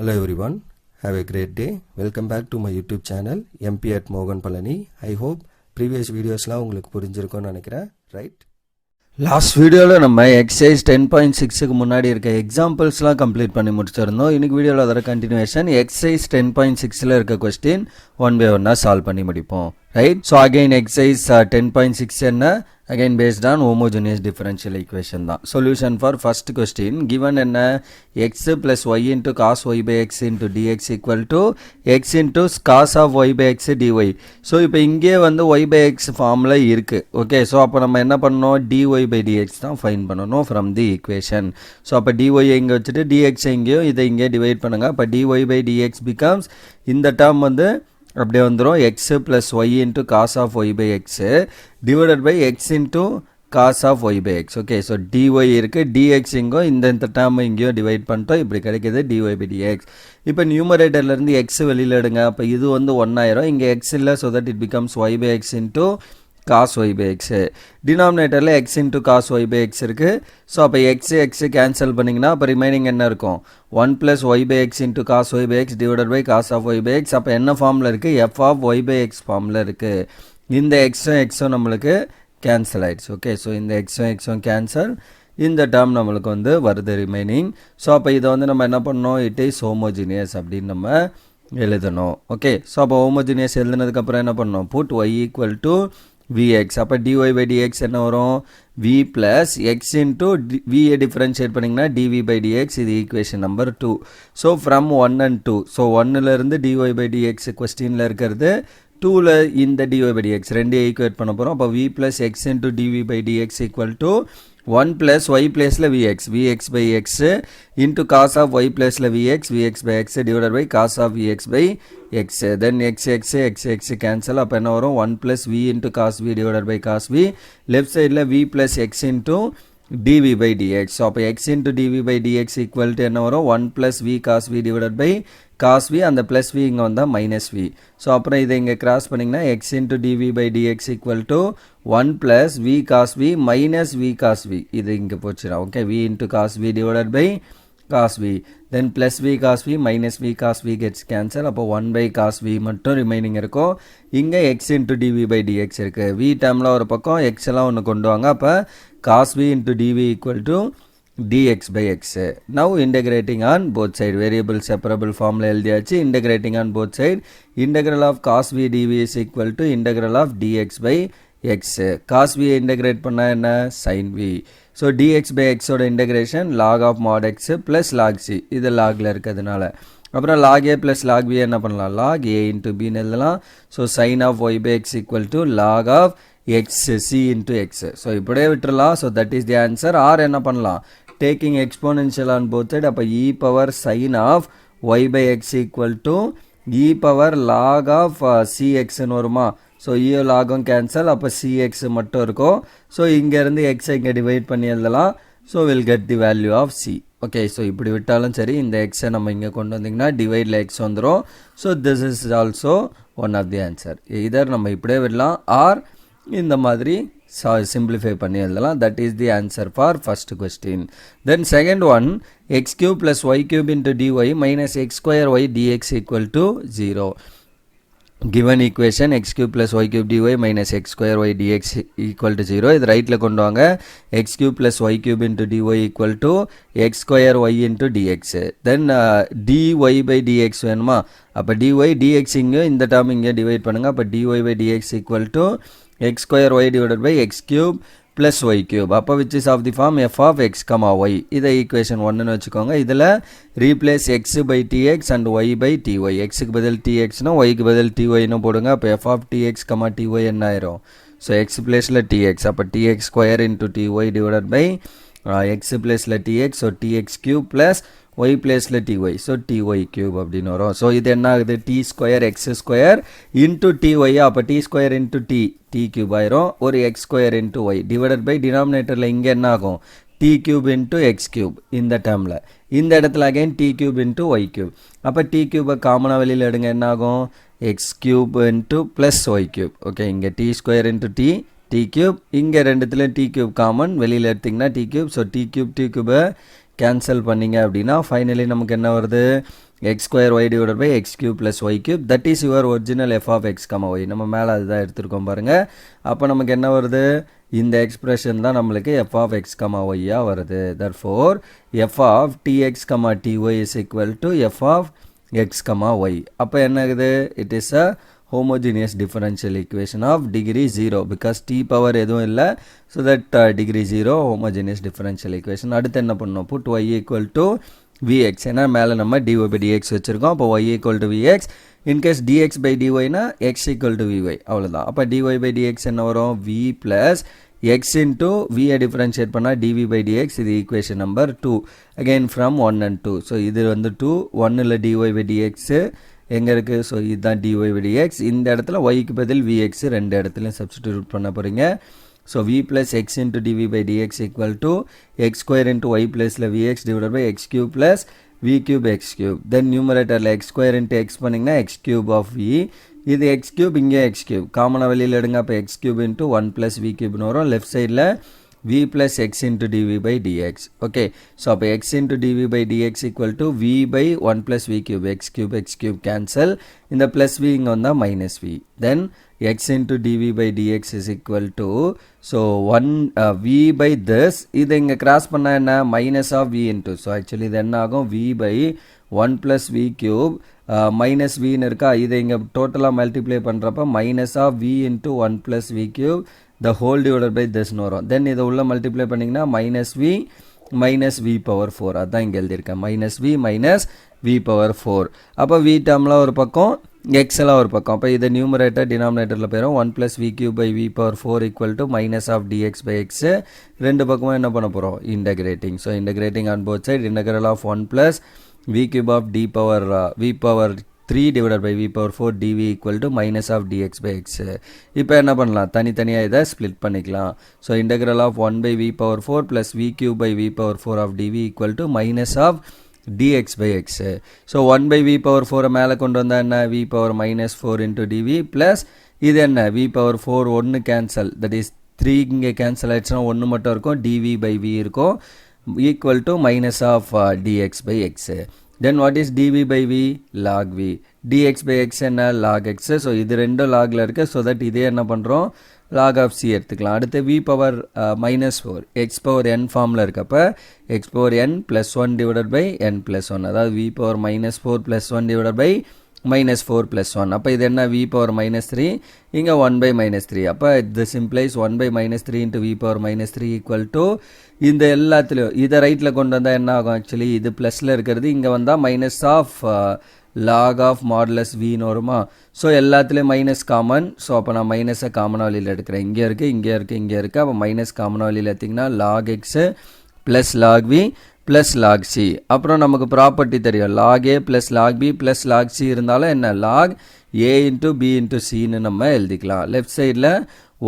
Hello everyone, have a great day. Welcome back to my YouTube channel MP at Mogan Palani. I hope previous videosலாம் உங்களுக்கு புரிஞ்சிருக்கும்னு நினைக்கிறேன், right? Last வீடியோவில் நம்ம exercise 10.6க்கு முன்னாடி இருக்க எக்ஸாம்பிள்ஸ்லாம் complete பண்ணி முடிச்சிருந்தோம். இன்றைக்கி வீடியோவில் அதோட கண்டினியூஷன் எக்ஸசைஸ் 10.6ல் இருக்க கொஸ்டின் ஒன் பை ஒன்னாக சால்வ் பண்ணி முடிப்போம், ரைட்? ஸோ அகைன் எக்ஸசைஸ் 10.6 என்ன? Again based on homogeneous differential equation தான். Solution for first question given என்ன x plus y into cos y by x into dx equal to x into cos of y by x dy. So இப்போ இங்கே வந்து y by x ஃபார்மில் இருக்குது. Okay, so அப்போ நம்ம என்ன பண்ணணும்? dy by dx தான் ஃபைன் பண்ணணும் ஃப்ரம் தி ஈக்குவேஷன். ஸோ அப்போ dy இங்கே வச்சுட்டு dx எங்கேயும் இதை இங்கே டிவைட் பண்ணுங்கள். அப்போ dy by dx becomes இந்த டேர்ம் வந்து அப்படியே வந்துடும் x plus y into cos of y by x divided by x into cos of y by x. Okay, so dy இருக்குது, dx இங்கோ இந்த டேர்ம் இங்கேயும் டிவைட் பண்ணிட்டோம், இப்படி கிடைக்கிது dy by dx. இப்போ நியூமரேட்டர்லேருந்து x வெளியில் எடுங்க, அப்போ இது வந்து 1 ஆயிரும், இங்கே x இல்லை, so that it becomes y by x into cos y by x. டினாமினேட்டரில் x into cos y by x இருக்குது. ஸோ அப்போ x கேன்சல் பண்ணிங்கன்னா அப்போ ரிமைனிங் என்ன இருக்கும்? 1 plus y by x into cos y by x divided by cos of y by x. அப்போ என்ன ஃபார்மில் இருக்குது? f of y by x ஃபார்மில் இருக்குது. இந்த எக்ஸும் நம்மளுக்கு கேன்சல் ஆகிடுச்சு. ஓகே, ஸோ இந்த எக்ஸும் கேன்சல், இந்த டேர்ம் நம்மளுக்கு வந்து வருது ரிமைனிங். ஸோ அப்போ இதை வந்து நம்ம என்ன பண்ணோம்? இட் இஸ் ஹோமோஜினியஸ் அப்படின்னு நம்ம எழுதணும். ஓகே, ஸோ அப்போ ஹோமோஜினியஸ் எழுதுனதுக்கப்புறம் என்ன பண்ணணும்? Put y equal to vx. அப்போ dy by dx என்ன வரும்? v plus x into v differentiate பண்ணிங்கன்னா dv by dx. இது equation number 2. So from 1 and 2, so 1லேருந்து dy by dx கொஸ்டினில் இருக்கிறது, 2ல் இந்த dy by dx ரெண்டு ஈக்குவேட் பண்ண போகிறோம். அப்போ v plus x into dv by dx equal to 1 plus y placeல vx by x into cos of y placeல vx by x divided by cos of vx by x. Then x cancel, அப்போ என்ன வரும்? 1 plus v into cos v divided by cos v. left sideல v plus x into dv by dx. So அப்போ x into dv by dx equal to என்ன வரும்? 1 plus v cos v divided by cos v, அந்த plus v இங்கே வந்தால் minus v. So அப்புறம் இதை இங்கே cross பண்ணிங்கன்னா x into dv by dx equal to 1 plus v cos v minus v cos v. இது இங்கே போச்சுடா. Okay, v into cos v divided by cos v. then plus v cos v minus v cos v gets cancel. அப்போ 1 by cos v மட்டும் remaining இருக்கும். இங்கே x into dv by dx இருக்குது. v டேர்மில் ஒரு பக்கம் x எல்லாம் ஒன்று கொண்டு வாங்க. அப்போ cos v into dv equal to dx by x. now integrating on both side, variable separable formula எழுதியாச்சு. integrating on both side, integral of cos v dv is equal to integral of dx by x. cos v integrate பண்ணா என்ன? sin v. so dx by x ஓட integration log of mod x plus log c. இது logல இருக்கிறதுனால அப்புறம் log a plus log b என்ன பண்ணலாம்? log a into b எழுதலாம். so sin of y by x equal to log of x c into x. so இப்படியே விட்டுறலாம். so that is the answer. or என்ன பண்ணலாம்? taking exponential on both side, அப்போ e power sin of y by x equal to e power log of cx ன்னு வருமா? So e லாகும் cancel, அப்போ cx மட்டும் இருக்கும். ஸோ இங்கேருந்து x இங்கே டிவைட் பண்ணி எழுதலாம். So will get the value of c. Okay, so இப்படி விட்டாலும் சரி, இந்த எக்ஸை நம்ம இங்கே கொண்டு வந்திங்கன்னா டிவைடில் எக்ஸ் வந்துடும். So this is also one of the answer. Either நம்ம இப்படியே விடலாம், ஆர் இந்த மாதிரி simplify பண்ணி எழுதலாம். that is the answer for first question. then second one, x cube plus y cube into dy minus x square y dx equal to 0. given equation x cube plus y cube dy minus x square y dx equal to 0. இது ரைட்ல கொண்டு வாங்க. x cube plus y cube into dy equal to x square y into dx. then dy by dx வேணுமா? அப்போ dy dx இங்கே இந்த term இங்கே divide பண்ணுங்க. அப்போ dy by dx equal to x square y divided by x cube plus y cube. அப்போ which is of the form f of x comma y. இதை equation 1ன்னு வச்சுக்கோங்க. இதில் replace x by tx and y by ty. xக்கு பதில் txனா yக்கு பதில் tyன்னு போடுங்க. அப்போ f of tx comma ty என்ன ஆயிரும்? ஸோ x பிளேஸில் tx, அப்போ tx square into ty divided by x பிளேஸில் tx, so tx cube plus y பிளேஸில் ty, ஸோ ty cube அப்படின்னு வரும். ஸோ இது என்ன ஆகுது? t square x square into ty. அப்போ t square into t cube ஆயிரும். ஒரு x ஸ்கொயர் இன்ட்டு y டிவைடட் பை டினாமினேட்டரில் இங்கே என்ன ஆகும்? t cube into x cube. இந்த டேர்மில் இந்த இடத்துல again t cube into y cube. அப்போ t cube காமனாக வெளியில் எடுங்க, என்ன ஆகும்? x cube into plus y cube. Okay, இங்கே t square into t cube, இங்கே ரெண்டுத்துல t cube காமன், வெளியில் எடுத்திங்கன்னா t cube. So t cube cancel பண்ணிங்க அப்படின்னா ஃபைனலி நமக்கு என்ன வருது? x square y divided by x cube plus y cube. That is your original f of x, y. நம்ம மேலே அதுதான் எடுத்துருக்கோம் பாருங்க. அப்போ நமக்கு என்ன வருது? இந்த எக்ஸ்பிரஷன் தான் நம்மளுக்கு f of x, y வருது. Therefore, f of tx, ty is equal to f of x, y. அப்போ என்ன ஆகுது? It is a homogeneous differential equation of degree 0 because t power எதுவும் இல்லை. So that degree 0 homogeneous differential equation. அடுத்து என்ன பண்ணணும்? Put y equal to vx. ஏன்னா மேலே நம்ம dy by dx வச்சுருக்கோம். அப்போ y equal to vx. In case dx by dy னா x equal to vy. அவ்வளோதான். அப்போ dy by dx என்ன வரும்? v plus x into v differentiate பண்ணா dv by dx. இது equation number 2. Again from 1 and 2. So இது வந்து 2. 1 இல்லை dy by dx எங்கே இருக்குது? ஸோ இதுதான் dy by dx. இந்த இடத்துல yக்கு பதில் vx ரெண்டு இடத்துலையும் சப்ஸ்டிடியூட் பண்ண போகிறீங்க. So v plus x into dv by dx equal to x square into y plus vx divided by x cube plus v cube x cube. Then numeratorல x square into x பண்ணிங்கன்னா x cube of v. இது x cube, இங்கே x cube. காமனாக வெளியில் எடுங்க. அப்போ x cube into 1 plus v cube வரும். Left சைடில் v plus x into dv by dx. Okay. So, அப்போ x into dv by dx equal to v by 1 plus v cube. x cube cancel. இந்த plus v இங்கே வந்தால் minus v. Then, x into dv by dx is equal to, so 1 v by this. இது இங்கே cross பண்ணா என்ன? Minus of v into. So, actually இது என்ன ஆகும்? v by 1 plus v cube minus v ன்னு இருக்கா? இதை இங்கே டோட்டலாக மல்டிப்ளை பண்ணுறப்ப minus of v into 1 plus v cube the whole divided by this வரும். Then இதை உள்ள மல்டிப்ளை பண்ணிங்கன்னா minus v power 4. அதான் இங்கே எழுதியிருக்கேன். minus v power 4. அப்போ v டேர்ம்லாம் ஒரு பக்கம், x எல்லாம் ஒரு பக்கம். அப்போ இதை நியூமரேட்டர் டினாமினேட்டரில் போயிடும். 1 plus v cube by v power 4 equal to minus of dx by x. ரெண்டு பக்கமும் என்ன பண்ண போகிறோம்? integrating. So integrating on both sides. Integral of 1 plus v cube of v power 3 divided by v power 4 dv equal to minus of dx by x. இப்போ என்ன பண்ணலாம்? தனித்தனியாக இதை ஸ்ப்ளிட் பண்ணிக்கலாம். So integral of 1 by v power 4 plus v cube by v power 4 of dv equal to minus of dx by x. So 1 by v power 4 மேலே கொண்டு வந்தால் என்ன? v power minus 4 into dv plus இது என்ன? v power 4 ஒன்று cancel. That is 3 இங்கே cancel ஆகிடுச்சுன்னா 1 மட்டும் இருக்கும். dv by v இருக்கும். equal to minus of dx by x. Then what is dv by v? Log v. dx by x என்ன? log x. So இது ரெண்டும் லாகில் இருக்குது. ஸோ தட் இதே என்ன பண்ணுறோம்? log of c எடுத்துக்கலாம். அடுத்து v power minus 4 x power n ஃபார்மில் இருக்கப்போ x power n plus 1 divided by n plus 1. அதாவது v power minus 4 plus 1 divided by minus 4 plus 1. அப்போ இது என்ன? v power minus 3. இங்கே 1 by minus 3. அப்போ this implies 1 by minus 3 into v power minus 3 equal to இந்த எல்லாத்துலேயும் இதை ரைட்டில் கொண்டு வந்தால் என்ன ஆகும்? ஆக்சுவலி இது ப்ளஸில் இருக்கிறது இங்கே வந்தால் minus of log of modulus vன்னு வருமா? ஸோ எல்லாத்துலேயும் மைனஸ் காமன். ஸோ அப்போ நான் மைனஸை காமனாக வழியில் எடுக்கிறேன். இங்கே இருக்குது, இங்கே இருக்குது, இங்கே இருக்குது. அப்போ மைனஸ் காமனாக வழியில் எடுத்திங்கன்னா log x plus log v plus log c. அப்புறம் நமக்கு ப்ராப்பர்ட்டி தெரியும். log a plus log b plus log c இருந்தாலும் என்ன? log a into b into cன்னு நம்ம எழுதிக்கலாம். லெஃப்ட் சைடில்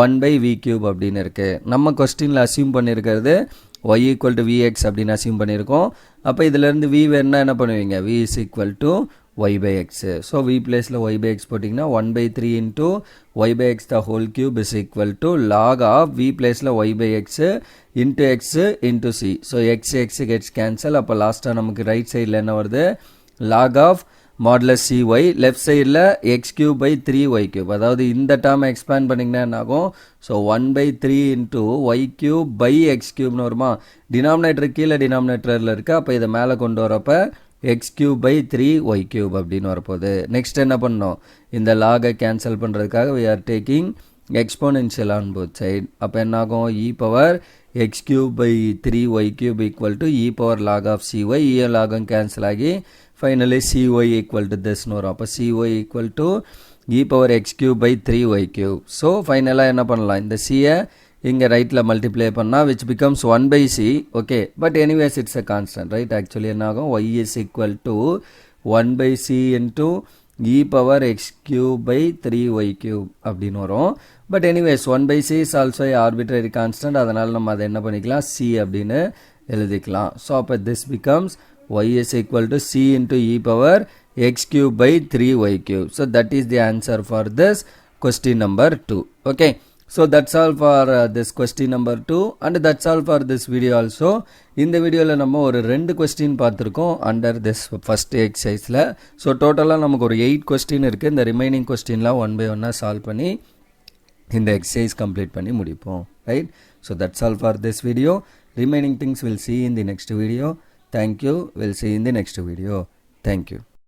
1 by v cube அப்படின்னு இருக்குது. நம்ம கொஸ்டினில் அசியூம் பண்ணியிருக்கிறது y equal to vx அப்படின்னு அசியூம் பண்ணியிருக்கோம். அப்போ இதிலேருந்து v வேணுன்னா என்ன பண்ணுவீங்க? v is equal to y by x. So v பிளேஸில் y by x போட்டிங்கன்னா 1 by 3 into y by x the whole cube is equal to log of v பிளேஸில் y by x into x into c. So x gets cancel. அப்போ லாஸ்ட்டாக நமக்கு right சைடில் என்ன வருது? log of modulus cy. Left சைடில் x cube by 3y cube. அதாவது இந்த டேர்மை எக்ஸ்பேண்ட் பண்ணிங்கன்னா என்ன ஆகும்? So 1 by 3 into y cube by x cubeன்னு வருமா? டினாமினேட்டர் கீழே டினாமினேட்டரில் இருக்குது. அப்போ இதை மேலே கொண்டு வரப்போ x cube by 3y cube அப்படின்னு வரப்போகுது. நெக்ஸ்ட் என்ன பண்ணோம்? இந்த லாகை கேன்சல் பண்ணுறதுக்காக we are taking exponential on both side. அப்போ என்ன ஆகும்? e power x cube by 3y cube equal to e power log of cy. e logம் கேன்சல் ஆகி finally cy equal to this வரும். அப்போ cy equal to e power x cube by 3y cube. So ஃபைனலாக என்ன பண்ணலாம்? இந்த cயை இங்கே ரைட்டில் மல்டிப்ளை பண்ணால் which becomes 1 by c. okay, but anyways it's a constant, right? actually என்ன ஆகும்? y is equal to 1 by c into e power x cube by 3y cube அப்படின்னு வரும். But anyways 1 by c is also a arbitrary constant. அதனால் நம்ம அதை என்ன பண்ணிக்கலாம்? c அப்படின்னு எழுதிக்கலாம். ஸோ அப்போ this becomes y is equal to c into e power x cube by 3y cube. So that is the answer for this question number 2. Okay. So that's all for this question number 2 and that's all for this video also. இந்த வீடியோவில் நம்ம ஒரு 2 question பார்த்துருக்கோம் under this first எக்ஸசைஸில். So டோட்டலாக நமக்கு ஒரு 8 question இருக்குது. இந்த ரிமைனிங் கொஸ்டின்லாம் 1 by 1 சால்வ் பண்ணி இந்த எக்ஸசைஸ் கம்ப்ளீட் பண்ணி முடிப்போம். Right. So that's all for this video. Remaining things will see in the next video. Thank you. We'll see in the next video. Thank you.